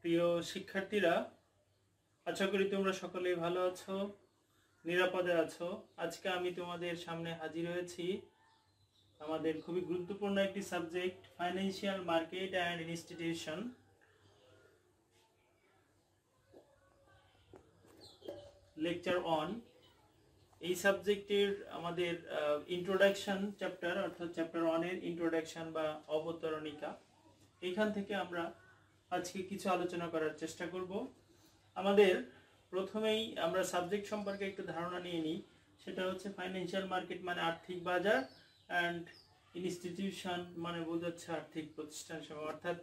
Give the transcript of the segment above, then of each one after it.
প্রিয় শিক্ষার্থীরা, আশা করি তোমরা সকলেই ভালো আছো, নিরাপদে আছো। আজকে আমি তোমাদের সামনে হাজির হয়েছি আমাদের খুবই গুরুত্বপূর্ণ একটি subject, financial market and institution, lecture on. এই সাবজেক্টের আমাদের ইন্ট্রোডাকশন চ্যাপ্টার, অর্থাৎ চ্যাপ্টার 1 এর ইন্ট্রোডাকশন বা অবতরণিকা। এইখান থেকে আমরা আজকে কিছু আলোচনা করার চেষ্টা করব। আমাদের প্রথমেই আমরা সাবজেক্ট সম্পর্কে একটু ধারণা নিয়ে নিই। সেটা হচ্ছে ফাইন্যান্সিয়াল মার্কেট মানে আর্থিক বাজার, অ্যান্ড ইনস্টিটিউশন মানে বোঝাচ্ছে আর্থিক প্রতিষ্ঠান সমূহ, অর্থাৎ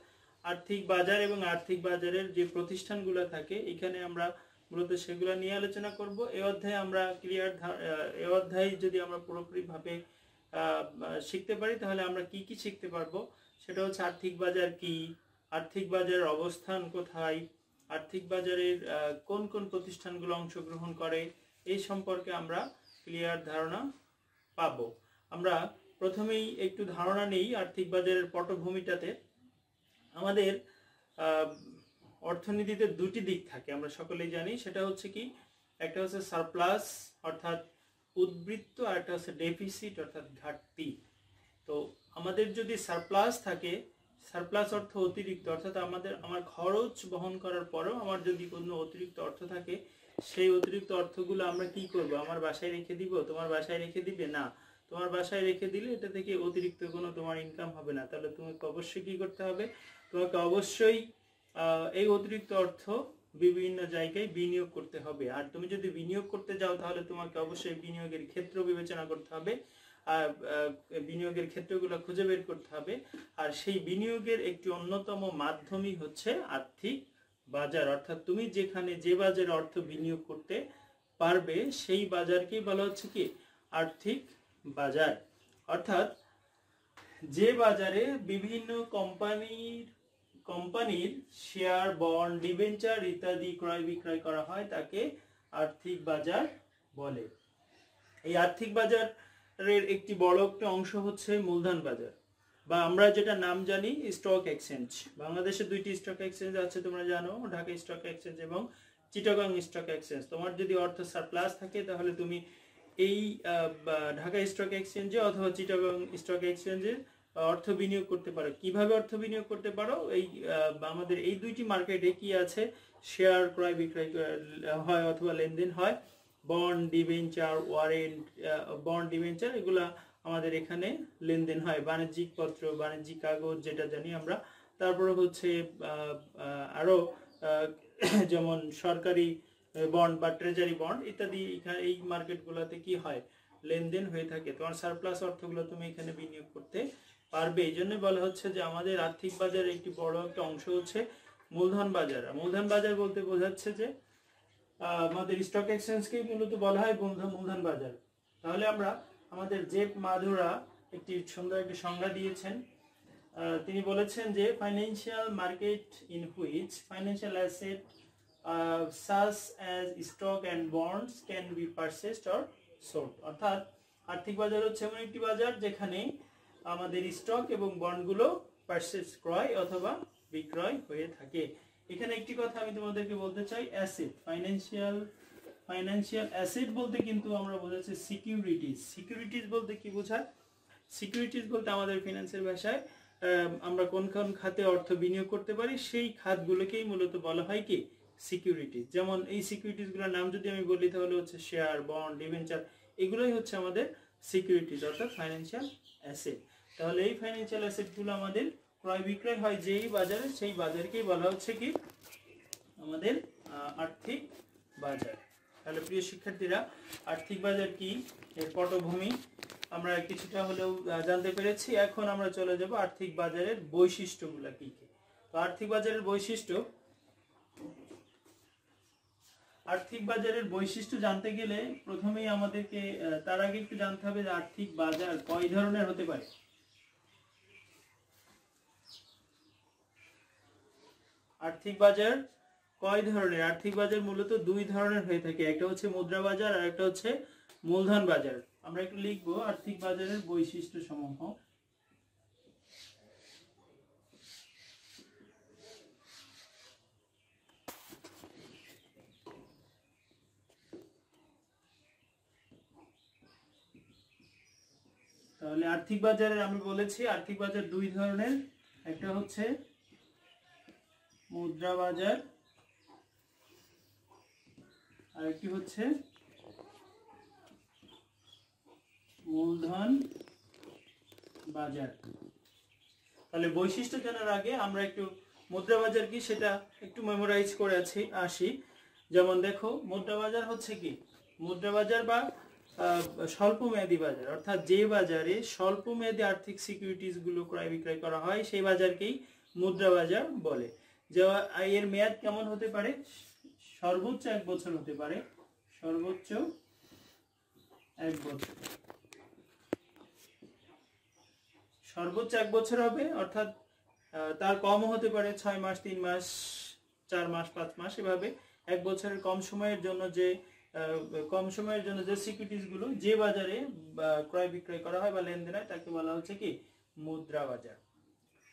আর্থিক বাজার এবং আর্থিক বাজারের যে প্রতিষ্ঠানগুলো থাকে এখানে আমরা মূলত সেগুলো নিয়ে আলোচনা করব। এই অধ্যায়ে আমরা এই অধ্যায়ে যদি আমরা পুরোপুরিভাবে শিখতে পারি তাহলে আমরা কি কি শিখতে পারবো সেটা হচ্ছে আর্থিক বাজার কি, আর্থিক বাজারের অবস্থান কোথায়, আর্থিক বাজারের কোন কোন প্রতিষ্ঠানগুলো অংশগ্রহণ করে, এই সম্পর্কে আমরা ক্লিয়ার ধারণা পাবো। আমরা প্রথমেই একটু ধারণা নেই আর্থিক বাজারের পটভূমিটাতে। আমাদের অর্থনীতিতে দুটি দিক থাকে, আমরা সকলেই জানি। সেটা হচ্ছে কি, একটা হচ্ছে সারপ্লাস অর্থাৎ উদ্বৃত্ত, আর একটা হচ্ছে ডেফিসিট অর্থাৎ ঘাটতি। তো আমাদের যদি সারপ্লাস থাকে, সারপ্লাস অর্থ অতিরিক্ত, অর্থাৎ আমার খরচ বহন করার পরেও আমার যদি কোনো অতিরিক্ত অর্থ থাকে, সেই অতিরিক্ত অর্থগুলো আমরা কি করব? আমার বাসায় রেখে দিব? তোমার বাসায় রেখে দিবে না? তোমার বাসায় রেখে দিলে এটা থেকে অতিরিক্ত কোনো তোমার ইনকাম হবে না। তাহলে তোমাকে অবশ্যই কি করতে হবে? তোমাকে অবশ্যই এই অতিরিক্ত অর্থ বিভিন্ন জায়গায় বিনিয়োগ করতে হবে। আর তুমি যদি বিনিয়োগ করতে যাও তাহলে তোমাকে অবশ্যই বিনিয়োগের ক্ষেত্র বিবেচনা করতে হবে, আর বিনিয়োগের ক্ষেত্রগুলো খুঁজে বের করতে হবে। আর সেই বিনিয়োগের একটি অন্যতম মাধ্যমই হচ্ছে আর্থিক বাজার, অর্থাৎ তুমি যেখানে যে বাজারে অর্থ বিনিয়োগ করতে পারবে সেই বাজারকেই বলা হচ্ছে কি আর্থিক বাজার। অর্থাৎ যে বাজারে বিভিন্ন কোম্পানির শেয়ার, বন্ড, ডিবেঞ্চার ইত্যাদি ক্রয় বিক্রয় করা হয় তাকে আর্থিক বাজার বলে। এই আর্থিক বাজারের একটি বড় একটা অংশ হচ্ছে মূলধন বাজার, বা আমরা যেটা নাম জানি স্টক এক্সচেঞ্জ। বাংলাদেশে দুইটি স্টক এক্সচেঞ্জ আছে, তোমরা জানো, ঢাকা স্টক এক্সচেঞ্জ এবং চিটাগং স্টক এক্সচেঞ্জ। তোমার যদি অর্থ সারপ্লাস থাকে তাহলে তুমি এই ঢাকা স্টক এক্সচেঞ্জে অথবা চিটাগং স্টক এক্সচেঞ্জে অর্থ বিনিয়োগ করতে পারো। কিভাবে অর্থ বিনিয়োগ করতে পারো? এই আমাদের এই দুইটি মার্কেটে কি আছে, শেয়ার ক্রয় বিক্রয় হয় অথবা লেনদেন হয়, bond, debenture, warrant, bond, debenture এগুলা আমাদের এখানে লেনদেন হয়, বাণিজ্যিক পত্র, বাণিজ্যিক কাগজ যেটা জানি আমরা। তারপরে হচ্ছে আরো যেমন সরকারি বন্ড বা ট্রেজারি বন্ড ইত্যাদি এই মার্কেটগুলোতে কি হয়, লেনদেন হয়ে থাকে। তোমার সারপ্লাস অর্থগুলো তুমি এখানে বিনিয়োগ করতে পারবে। এই জন্য বলা হচ্ছে যে আমাদের আর্থিক বাজারের একটি বড় একটা অংশ হচ্ছে মূলধন বাজার। মূলধন বাজার বলতে বোঝাচ্ছে যে আমাদের স্টক এক্সচেঞ্জকেই মূলত বলা হয় মূলধন বাজার। তাহলে আমরা আমাদের জেফ মাধুরা একটি সুন্দর একটি সংজ্ঞা দিয়েছেন। তিনি বলেছেন যে financial market in which financial asset such as stock and bonds can be purchased or sold। অর্থাৎ আর্থিক বাজার হচ্ছে এমন একটি বাজার যেখানে আমাদের স্টক এবং বন্ডগুলো পারচেজ, ক্রয় অথবা বিক্রয় হয়ে থাকে। এখানে একটি কথা আমি তোমাদেরকে বলতে চাই, অ্যাসেট, ফাইন্যান্সিয়াল অ্যাসেট বলতে কিন্তু আমরা বোঝাচ্ছি সিকিউরিটিজ। সিকিউরিটিজ বলতে কি বোঝায়? সিকিউরিটিজ বলতে আমাদের ফিনান্সের ভাষায় আমরা কোন কোন খাতে অর্থ বিনিয়োগ করতে পারি সেই খাতগুলোকেই মূলত বলা হয় কি সিকিউরিটিজ। যেমন এই সিকিউরিটিজগুলোর নাম যদি আমি বলি তাহলে হচ্ছে শেয়ার, বন্ড, ডিবেঞ্চার, এগুলোই হচ্ছে আমাদের সিকিউরিটিজ অর্থাৎ ফাইন্যান্সিয়াল অ্যাসেট। তাহলে এই ফাইন্যান্সিয়াল অ্যাসেটগুলো আমাদের ক্রয় বিক্রয় হয় যেই বাজারে, সেই বাজারকেই বলা হচ্ছে কি আমাদের আর্থিক বাজার। তাহলে প্রিয় শিক্ষার্থীরা, আর্থিক বাজার কি, এর পটভূমি আমরা কিছুটা হলেও জানতে পেরেছি। এখন আমরা চলে যাব আর্থিক বাজারের বৈশিষ্ট্যগুলো কি কি। তো আর্থিক বাজারের বৈশিষ্ট্য, আর্থিক বাজারের বৈশিষ্ট্য জানতে গেলে প্রথমেই আমাদেরকে তার আগে একটু জানতে হবে যে আর্থিক বাজার কয় ধরনের হতে পারে। আর্থিক বাজার কয় ধরনের? আর্থিক বাজার মূলত দুই ধরনের হয়ে থাকে, একটা হচ্ছে মুদ্রা বাজার আর একটা হচ্ছে মূলধন বাজার। আমরা একটু লিখবো আর্থিক বাজারের বৈশিষ্ট্য সমূহ। তাহলে আর্থিক বাজারের আমি বলেছি আর্থিক বাজার দুই ধরনের, একটা হচ্ছে মুদ্রা বাজার আর একটি হচ্ছে মূলধন বাজার। তাহলে বৈশিষ্ট্য জানার আগে আমরা একটু মুদ্রা বাজার কি সেটা একটু মেমোরাইজ করে আসি। যেমন দেখো, মুদ্রা বাজার হচ্ছে কি, মুদ্রা বাজার বা স্বল্প মেয়াদী বাজার, অর্থাৎ যে বাজারে স্বল্প মেয়াদী আর্থিক সিকিউরিটিজ গুলো ক্রয় বিক্রয় করা হয় সেই বাজারকেই মুদ্রা বাজার বলে। যে এর মেয়াদ কেমন হতে পারে, সর্বোচ্চ 1 বছর হতে পারে, সর্বোচ্চ 1 বছর, সর্বোচ্চ 1 বছর হবে, অর্থাৎ তার কমও হতে পারে 6 মাস, 3 মাস, 4 মাস, 5 মাস, এভাবে 1 বছরের কম সময়ের জন্য যে সিকিউরিটিজ গুলো যে বাজারে ক্রয় বিক্রয় করা হয় বা লেনদেন হয় তাকে বলা হচ্ছে কি মুদ্রা বাজার।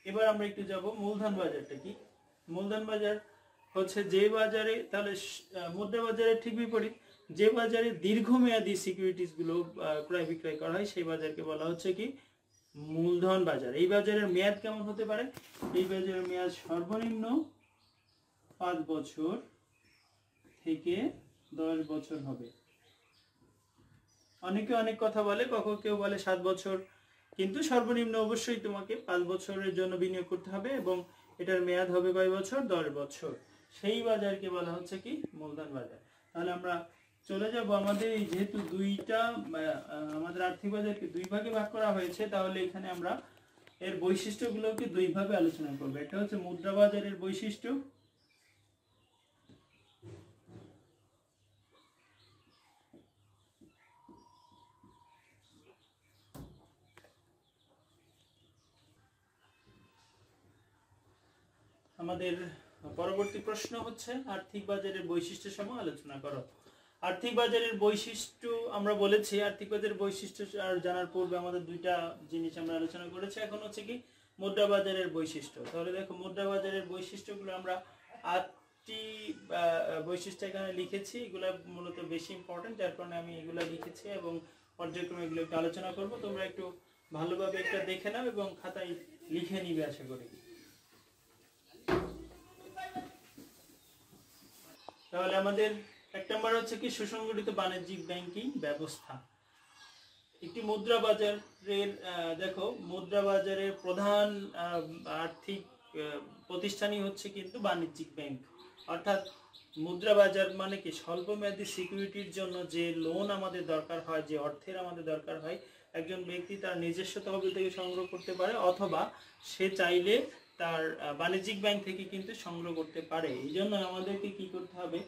এবার আমরা একটু যাব মূলধন বাজারটা কি। মূলধন বাজার হচ্ছে যে বাজারে, তাহলে মুদ্রা বাজারের ঠিক বিপরীত, যে বাজারে দীর্ঘমেয়াদী সিকিউরিটিজ গুলো ক্রয় বিক্রয় করা হয় সেই বাজারকে বলা হচ্ছে কি মূলধন বাজার। এই বাজারের মেয়াদ কেমন হতে পারে, এই বাজারের মেয়াদ সর্বনিম্ন 5 বছর থেকে 10 বছর হবে। অনেকে অনেক কথা বলে, কখনো কেউ বলে 7 বছর, কিন্তু সর্বনিম্ন অবশ্যই তোমাকে 5 বছরের জন্য বিনিয়োগ করতে হবে এবং এটার মেয়াদ হবে কয় বছর, 10 বছর। সেই বাজারকে বলা হচ্ছে কি মূলধন বাজার। তাহলে আমরা চলে যাব আমাদের এই যেহেতু আমাদের আর্থিক বাজারকে 2 ভাগে ভাগ করা হয়েছে, তাহলে এখানে আমরা এর বৈশিষ্ট্যগুলোকে 2 ভাবে আলোচনা করব। একটা হচ্ছে মুদ্রা বাজারের বৈশিষ্ট্য, আমাদের পরবর্তী প্রশ্ন হচ্ছে আর্থিক বাজারের বৈশিষ্ট্য সমূহ আলোচনা করো। আর্থিক বাজারের বৈশিষ্ট্য আমরা বলেছি, আর্থিক বাজারের বৈশিষ্ট্য জানার পূর্বে আমাদের 2টা জিনিস আমরা আলোচনা করেছি। এখন হচ্ছে কি মুদ্রা বাজারের বৈশিষ্ট্য। তাহলে দেখো, মুদ্রা বাজারের বৈশিষ্ট্যগুলো আমরা 8টি বৈশিষ্ট্য এখানে লিখেছি। এগুলো মূলত বেশি ইম্পর্টেন্ট, যার কারণে আমি এগুলো লিখেছি এবং পর্যায়ক্রমে এগুলো একটু আলোচনা করব। তোমরা একটু ভালোভাবে একটা দেখে নাও এবং খাতায় লিখে নিবে আশা করি। তাহলে আমাদের 1 নম্বর হচ্ছে কি সুসংগঠিত বাণিজ্যিক ব্যাংকিং ব্যবস্থা। একটি মুদ্রা বাজারের দেখো, মুদ্রা বাজারের প্রধান আর্থিক প্রতিষ্ঠানই হচ্ছে কিন্তু বাণিজ্যিক ব্যাংক। অর্থাৎ মুদ্রা বাজার মানে কি স্বল্প মেয়াদী সিকিউরিটির জন্য যে লোন আমাদের দরকার হয়, যে অর্থের আমাদের দরকার হয়, একজন ব্যক্তি তার নিজস্ব তহবিল থেকে সংগ্রহ করতে পারে অথবা সে চাইলে তার বাণিজ্যিক ব্যাংক থেকে কিন্তু সংগ্রহ করতে পারে। এই জন্য আমাদেরকে কি করতে হবে,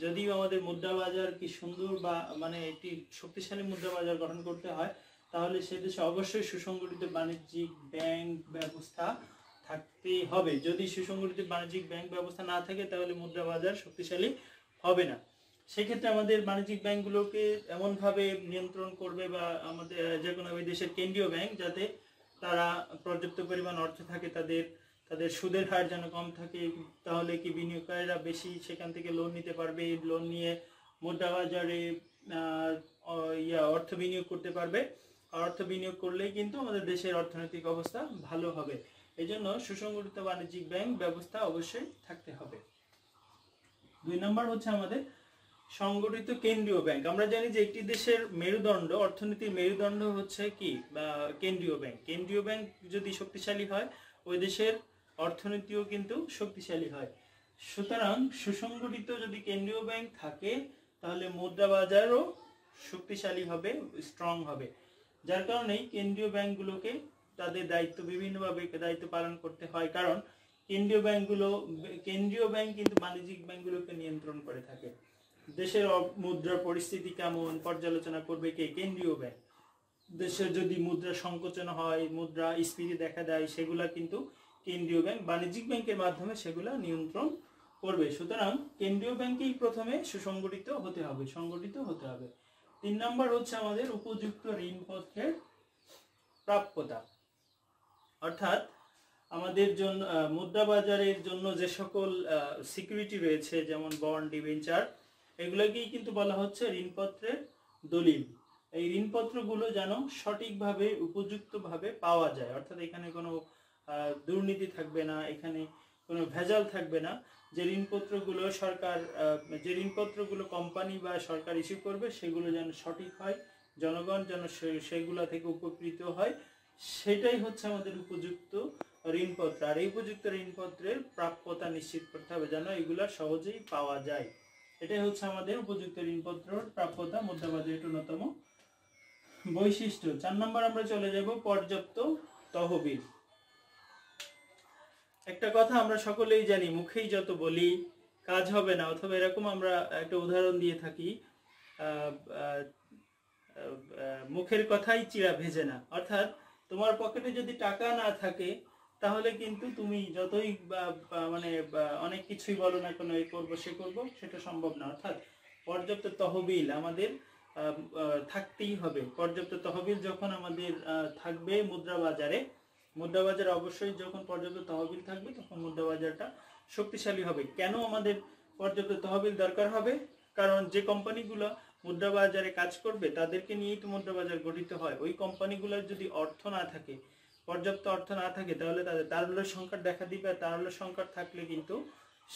যদিও আমাদের মুদ্রা বাজার কি সুন্দর বা মানে একটি শক্তিশালী মুদ্রা বাজার গঠন করতে হয়, তাহলে সে দেশে অবশ্যই সুসংগঠিত বাণিজ্যিক ব্যাংক ব্যবস্থা থাকতে হবে। যদি সুসংগঠিত বাণিজ্যিক ব্যাংক ব্যবস্থা না থাকে তাহলে মুদ্রা বাজার শক্তিশালী হবে না। সেক্ষেত্রে আমাদের বাণিজ্যিক ব্যাংকগুলোকে এমনভাবে নিয়ন্ত্রণ করবে বা আমাদের যে কোনো দেশের কেন্দ্রীয় ব্যাংক, যাতে তারা পর্যাপ্ত পরিমাণ অর্থ থাকে, তাদের সুদের হার যেন কম থাকে, তাহলে কি বিনিয়োগকারীরা বেশি সেখান থেকে লোন নিতে পারবে, লোন নিয়ে মুদ্রা বাজারে অর্থ বিনিয়োগ করতে পারবে। অর্থ বিনিয়োগ করলেই কিন্তু আমাদের দেশের অর্থনৈতিক অবস্থা ভালো হবে। এই জন্য সুসংগঠিত বাণিজ্যিক ব্যাংক ব্যবস্থা অবশ্যই থাকতে হবে। 2 নম্বর হচ্ছে আমাদের সংগঠিত কেন্দ্রীয় ব্যাংক। আমরা জানি যে একটি দেশের মেরুদণ্ড, অর্থনীতির মেরুদণ্ড হচ্ছে কি কেন্দ্রীয় ব্যাংক। কেন্দ্রীয় ব্যাংক যদি শক্তিশালী হয়, ওই দেশের অর্থনীতিও কিন্তু শক্তিশালী হয়। সুতরাং সুসংগঠিত যদি কেন্দ্রীয় ব্যাংক থাকে তাহলে মুদ্রা বাজারও শক্তিশালী হবে, স্ট্রং হবে। যার কারণেই কেন্দ্রীয় ব্যাংকগুলোকে তাদের দায়িত্ব বিভিন্নভাবে দায়িত্ব পালন করতে হয়, কারণ কেন্দ্রীয় ব্যাংক কিন্তু বাণিজ্যিক ব্যাংকগুলোকে নিয়ন্ত্রণ করে থাকে। দেশের মুদ্রার পরিস্থিতি কেমন পর্যালোচনা করবে কে, কেন্দ্রীয় ব্যাংক। দেশের যদি মুদ্রা সংকোচন হয়, মুদ্রা স্ফীতি দেখা দেয়, সেগুলা কিন্তু কেন্দ্রীয় ব্যাংক বাণিজ্যিক ব্যাংকের মাধ্যমে সেগুলা নিয়ন্ত্রণ করবে। সুতরাং কেন্দ্রীয় ব্যাংকেই প্রথমে সুসংগঠিত হতে হবে, সংগঠিত হতে হবে। 3 নম্বর হচ্ছে আমাদের উপযুক্ত ঋণপত্রের প্রাপ্যতা। অর্থাৎ আমাদের জন্য মুদ্রা বাজারের জন্য যে সকল সিকিউরিটি রয়েছে, যেমন বন্ড, ডিবেঞ্চার, এগুলোকেই কিন্তু বলা হচ্ছে ঋণপত্রের দলিল। এই ঋণপত্রগুলো যেন সঠিকভাবে উপযুক্তভাবে পাওয়া যায়, অর্থাৎ এখানে কোনো দুর্নীতি থাকবে না, এখানে কোনো ভেজাল থাকবে না। যে ঋণপত্রগুলো সরকার যে ঋণপত্রগুলো কোম্পানি বা সরকার ইস্যু করবে সেগুলো যেন সঠিক হয়, জনগণ যেন সেগুলো থেকে উপকৃত হয়, সেটাই হচ্ছে আমাদের উপযুক্ত ঋণপত্র। আর এই উপযুক্ত ঋণপত্রের প্রাপ্যতা নিশ্চিত করতে হবে যেন এগুলা সহজেই পাওয়া যায়। এটাই হচ্ছে আমাদের উপযুক্ত ঋণপত্রের প্রাপ্যতা মুদ্রাবাজারের অন্যতম বৈশিষ্ট্য। 4 নম্বর আমরা চলে যাব পর্যাপ্ত তহবিল। একটা কথা আমরা সকলেই জানি, মুখেই যত বলি কাজ হবে না, অথবা এরকম আমরা একটা উদাহরণ দিয়ে থাকি, মুখের কথাই চিড়া ভেজে না। অর্থাৎ তোমার পকেটে যদি টাকা না থাকে তাহলে কিন্তু তুমি যতই মানে অনেক কিছুই বলো না কেন, এই করবো সে করবো, সেটা সম্ভব না। অর্থাৎ পর্যাপ্ত তহবিল আমাদের থাকতেই হবে। পর্যাপ্ত তহবিল যখন আমাদের থাকবে মুদ্রাবাজারে অবশ্যই যখন পর্যাপ্ত তহবিল থাকবে তখন মুদ্রাবাজারটা শক্তিশালী হবে। কেন আমাদের পর্যাপ্ত তহবিল দরকার হবে? কারণ যে কোম্পানিগুলো মুদ্রাবাজারে কাজ করবে তাদেরকে নিয়েই তো মুদ্রাবাজার গঠিত হয়। ওই কোম্পানিগুলোর যদি অর্থ না থাকে, পর্যাপ্ত অর্থ না থাকে, তাহলে তাদের তারল্য সংকট দেখা দিবে। তারল্য সংকট থাকলে কিন্তু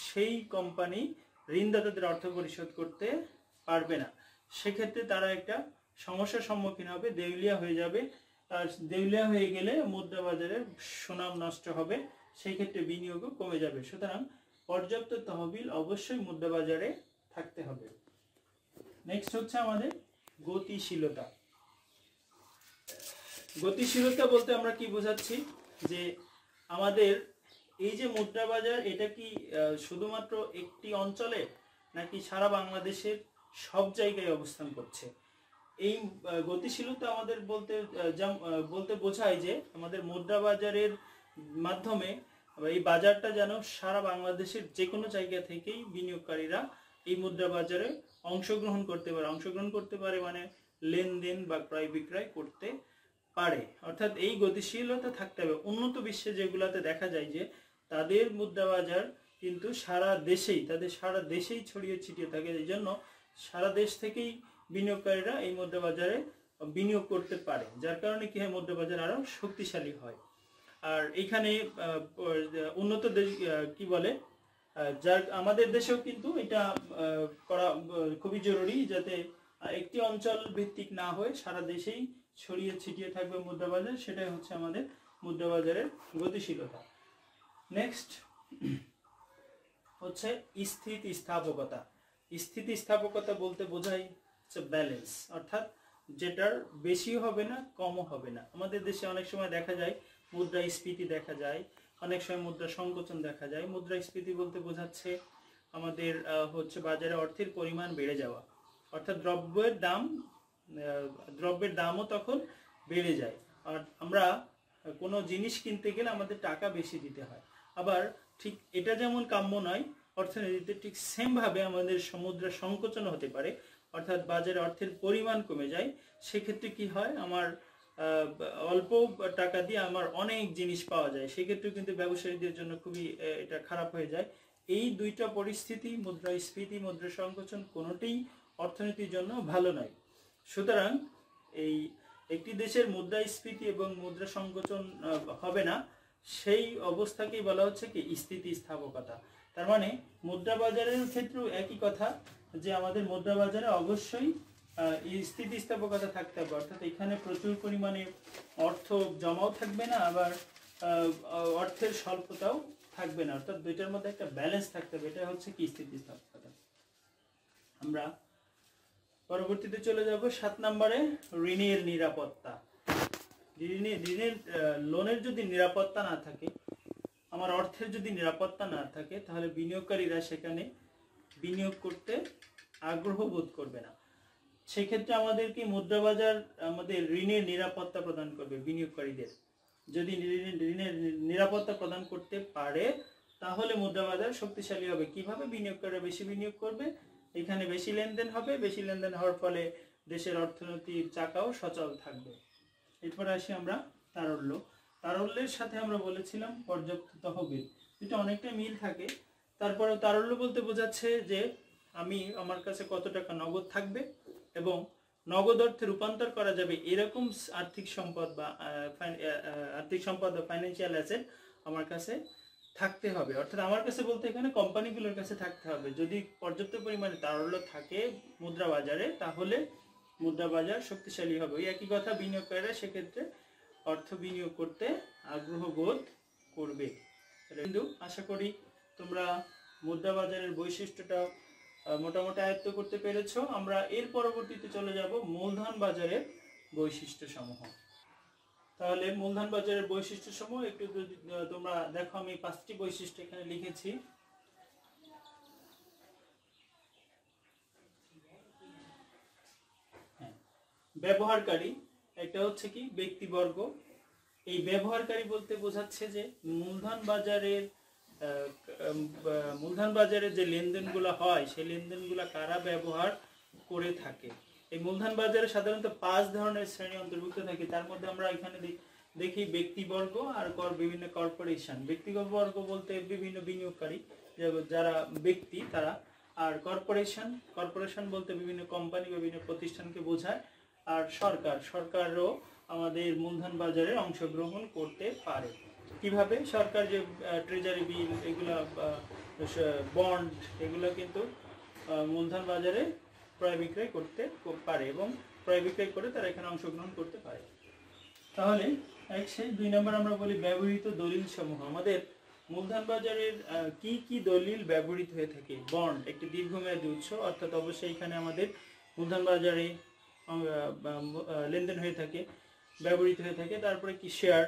সেই কোম্পানি ঋণদাতাদের অর্থ পরিশোধ করতে পারবে না। সেক্ষেত্রে তারা একটা সমস্যার সম্মুখীন হবে, দেউলিয়া হয়ে যাবে। আর দেউলিয়া হয়ে গেলে মুদ্রাবাজারের সুনাম নষ্ট হবে, সেই ক্ষেত্রে বিনিয়োগও কমে যাবে। সুতরাং পর্যাপ্ত তহবিল অবশ্যই মুদ্রাবাজারে থাকতে হবে। নেক্সট হচ্ছে আমাদের গতিশীলতা। গতিশীলতা বলতে আমরা কি বোঝাচ্ছি? যে আমাদের এই যে মুদ্রাবাজার, এটা কি শুধুমাত্র একটি অঞ্চলে নাকি সারা বাংলাদেশের সব জায়গায় অবস্থান করছে? এই গতিশীলতা আমাদের বলতে বোঝায় যে আমাদের মুদ্রাবাজারের মাধ্যমে এই বাজারটা যেন সারা বাংলাদেশের যে কোনো জায়গা থেকেই বিনিয়োগকারীরা এই মুদ্রাবাজারে অংশগ্রহণ করতে পারে, মানে লেনদেন বা ক্রয় বিক্রয় করতে পারে। অর্থাৎ এই গতিশীলতা থাকতে হবে। উন্নত বিশ্বে যেগুলাতে দেখা যায় যে তাদের মুদ্রাবাজার কিন্তু সারা দেশেই ছড়িয়ে ছিটিয়ে থাকে, এই জন্য সারা দেশ থেকেই বিনিয়োগকারীরা এই মুদ্রাবাজারে বিনিয়োগ করতে পারে, যার কারণে কি হয়, মুদ্রাবাজার আরো শক্তিশালী হয়। আর এখানে উন্নত দেশ কি বলে, যার আমাদের দেশেও কিন্তু এটা করা খুবই জরুরি, যাতে একটি অঞ্চল ভিত্তিক না হয়ে সারা দেশেই ছড়িয়ে ছিটিয়ে থাকবে মুদ্রাবাজার। সেটাই হচ্ছে আমাদের মুদ্রাবাজারের গতিশীলতা। নেক্সট হচ্ছে স্থিতিস্থাপকতা। স্থিতিস্থাপকতা বলতে বোঝায় হচ্ছে ব্যালেন্স, অর্থাৎ যেটার বেশি হবে না কমও হবে না। আমাদের দেশে অনেক সময় দেখা যায় মুদ্রাস্ফীতি দেখা যায়, অনেক সময় মুদ্রা সংকোচন দেখা যায়। মুদ্রাস্ফীতি বলতে বোঝাচ্ছে আমাদের হচ্ছে বাজারে অর্থের পরিমাণ বেড়ে যাওয়া, অর্থাৎ দ্রব্যের দামও তখন বেড়ে যায়। আর আমরা কোনো জিনিস কিনতে গেলে আমাদের টাকা বেশি দিতে হয়। আবার ঠিক এটা যেমন কাম্য নয় অর্থনীতিতে, ঠিক সেম ভাবে আমাদের মুদ্রা সংকোচন হতে পারে, অর্থাৎ বাজারে অর্থের পরিমাণ কমে যায়। সেক্ষেত্রে কি হয়, আমার অল্প টাকা দিয়ে আমার অনেক জিনিস পাওয়া যায়, সেক্ষেত্রে কিন্তু ব্যবসায়ীদের জন্য খুবই এটা খারাপ হয়ে যায়। এই দুইটা পরিস্থিতি, মুদ্রাস্ফীতি, মুদ্রা সংকোচন, কোনোটিই অর্থনীতির জন্য ভালো নয়। সুতরাং এই একটি দেশের মুদ্রাস্ফীতি এবং মুদ্রা সংকোচন হবে না, সেই অবস্থাকেই বলা হচ্ছে কি স্থিতিস্থাপকতা। তার মানে মুদ্রা বাজারের ক্ষেত্রেও একই কথা, যে আমাদের মুদ্রা বাজারে অবশ্যই স্থিতিস্থাপকতা থাকতে হবে, অর্থাৎ এখানে প্রচুর পরিমাণে অর্থ জমাও থাকবে না, আবার অর্থের স্বল্পতাও থাকবে না, অর্থাৎ দুইটার মধ্যে একটা ব্যালেন্স থাকতে হবে। এটা হচ্ছে কি স্থিতিস্থাপকতা। আমরা পরবর্তীতে চলে যাব 7 নম্বরে, ঋণের নিরাপত্তা। লোনের যদি নিরাপত্তা না থাকে, আমার অর্থের যদি নিরাপত্তা না থাকে, তাহলে বিনিয়োগকারীরা সেখানে বিনিয়োগ করতে আগ্রহ বোধ করবে না। সেক্ষেত্রে আমাদেরকে মুদ্রাবাজার আমাদের ঋণের নিরাপত্তা প্রদান করবে বিনিয়োগকারীদের। যদি ঋণের নিরাপত্তা প্রদান করতে পারে তাহলে মুদ্রাবাজার শক্তিশালী হবে। কিভাবে? বিনিয়োগকারীরা বেশি বিনিয়োগ করবে, এখানে বেশি লেনদেন হবে, বেশি লেনদেন হওয়ার ফলে দেশের অর্থনীতির চাকাও সচল থাকবে। এরপরে আসি আমরা তারল্যের সাথে আমরা বলেছিলাম পর্যাপ্ত তহবিল, এটা অনেকটা মিল থাকে। তারপরে তারল্য বলতে বোঝাচ্ছে যে আমার কাছে কত টাকা নগদ থাকবে এবং নগদ অর্থে রূপান্তর করা যাবে এরকম আর্থিক সম্পদ বা ফাইন্যান্সিয়াল অ্যাসেট আমার কাছে থাকতে হবে। অর্থাৎ আমার কাছে বলতে এখানে কোম্পানিগুলোর কাছে থাকতে হবে। যদি পর্যাপ্ত পরিমাণে তারল্য থাকে মুদ্রা বাজারে, তাহলে মুদ্রা বাজার শক্তিশালী হবে। ওই একই কথা, বিনিয়োগকারীরা সেক্ষেত্রে অর্থ বিনিয়োগ করতে আগ্রহ বোধ করবে। কিন্তু আশা করি তোমরা মুদ্রা বাজারের বৈশিষ্ট্যটা মোটামুটি আয়ত্ত করতে পেরেছো। আমরা এর পরবর্তীতে চলে যাব মূলধন বাজারের বৈশিষ্ট্য সমূহ। তাহলে মূলধন বাজারের বৈশিষ্ট্য সমূহ একটু যদি তোমরা দেখো, আমি 5টি বৈশিষ্ট্য এখানে লিখেছি। ব্যবহারকারী, একটা হচ্ছে কি ব্যক্তিবর্গ। এই ব্যবহারকারী বলতে বোঝাচ্ছে যে মূলধন বাজারে যে লেনদেনগুলো হয় সেই লেনদেনগুলো কারা ব্যবহার করে থাকে। এই মূলধন বাজারে সাধারণত 5 ধরনের শ্রেণী অন্তর্ভুক্ত থাকে। তার মধ্যে আমরা এখানে দেখি ব্যক্তিবর্গ আর বিভিন্ন কর্পোরেশন। ব্যক্তিবর্গ বলতে বিভিন্ন বিনিয়োগকারী যারা ব্যক্তি তারা, আর কর্পোরেশন বলতে বিভিন্ন কোম্পানি বিভিন্ন প্রতিষ্ঠানকে বোঝায়। আর সরকারও আমাদের মূলধন বাজারে অংশগ্রহণ করতে পারে। কিভাবে? সরকার যে ট্রেজারি বিল, এগুলা বন্ড, এগুলো কিন্তু মূলধন বাজারে ক্রয় বিক্রয় করতে পারে এবং ক্রয় বিক্রয় করে তারা এখানে অংশগ্রহণ করতে পারে। তাহলে 2 নম্বর আমরা বলি ব্যবহৃত দলিল সমূহ। আমাদের মূলধন বাজারের কি কি দলিল ব্যবহৃত হয়ে থাকে? বন্ড একটি দীর্ঘমেয়াদী উৎস, অর্থাৎ অবশ্যই এখানে আমাদের মূলধন বাজারে লেনদেন হয়ে থাকে, ব্যবহৃত হয়ে থাকে। তারপরে কি শেয়ার,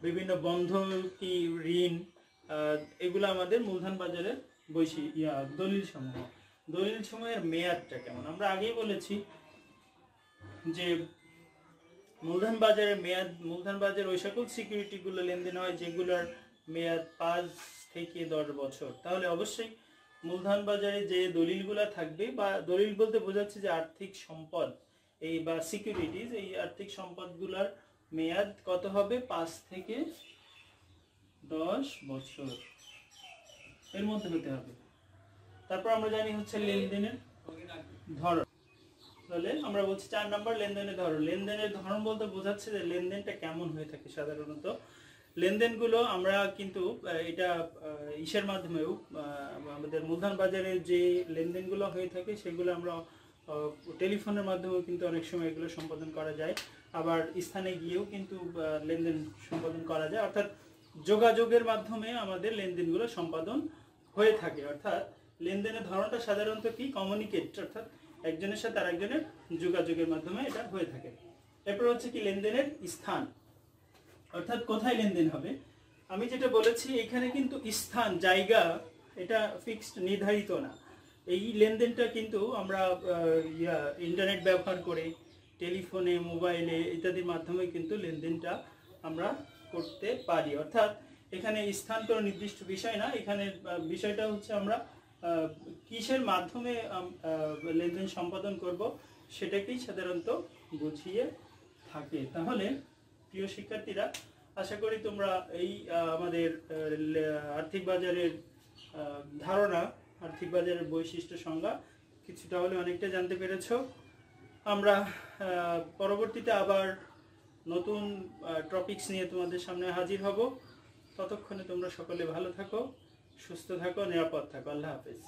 বিভিন্ন বন্ধকি, ঋণ, এগুলো আমাদের মূলধন বাজারের দলিল সমূহ। দলিল সমূহের মেয়াদটা কেমন? আমরা আগেই বলেছি যে মূলধন বাজারে ওই সকল সিকিউরিটি গুলো লেনদেন হয় যেগুলোর মেয়াদ 5 থেকে 10 বছর। তাহলে অবশ্যই মূলধন বাজারে যে দলিলগুলো থাকবে, বা দলিল বলতে বোঝাচ্ছে যে আর্থিক সম্পদ এই বা সিকিউরিটিজ, এই আর্থিক সম্পদগুলোর মেয়াদ কত হবে? 5 থেকে 10 বছর এর মধ্যে হতে হবে। তারপর আমরা জানি হচ্ছে লেনদেনের ধরন। তাহলে আমরা বলছি 4 নম্বর লেনদেনের ধরন। লেনদেনের ধরন বলতে বোঝাচ্ছে যে লেনদেনটা কেমন হয়ে থাকে। সাধারণত লেনদেনগুলো আমরা কিন্তু এটা ইসের মাধ্যমেও আমাদের মূলধন বাজারে যে লেনদেনগুলো হয়ে থাকে সেগুলো আমরা টেলিফোনের মাধ্যমেও কিন্তু অনেক সময় এগুলো সম্পাদন করা যায়। আবার স্থানে গিয়েও কিন্তু লেনদেন সম্পাদন করা যায়। অর্থাৎ যোগাযোগের মাধ্যমে আমাদের লেনদেনগুলো সম্পাদন হয়ে থাকে। অর্থাৎ লেনদেনের ধরনটা সাধারণত কি? কমিউনিকেট, অর্থাৎ একজনের সাথে আরেকজনের যোগাযোগের মাধ্যমে এটা হয়ে থাকে। এরপর হচ্ছে কি লেনদেনের স্থান, অর্থাৎ কোথায় লেনদেন হবে। আমি যেটা বলেছি এখানে কিন্তু স্থান, জায়গা এটা ফিক্সড, নির্ধারিত না। এই লেনদেনটা কিন্তু আমরা ইন্টারনেট ব্যবহার করে, টেলিফোনে, মোবাইলে ইত্যাদির মাধ্যমে কিন্তু লেনদেনটা আমরা করতে পারি। অর্থাৎ এখানে স্থান কোনো নির্দিষ্ট বিষয় না, এখানে বিষয়টা হচ্ছে আমরা কিসের মাধ্যমে লেনদেন সম্পাদন করব সেটাকেই সাধারণত বুঝিয়ে থাকে। তাহলে প্রিয় শিক্ষার্থীরা, আশা করি তোমরা এই আমাদের আর্থিক বাজারের ধারণা, আর্থিক বাজারের বৈশিষ্ট্য, সংজ্ঞা কিছুটা হলে অনেকটা জানতে পেরেছো। আমরা পরবর্তীতে আবার নতুন টপিকস নিয়ে তোমাদের সামনে হাজির হব। ততক্ষণে তোমরা সকলে ভালো থাকো, সুস্থ থাকো, নিরাপদ থাকো। আল্লাহ হাফেজ।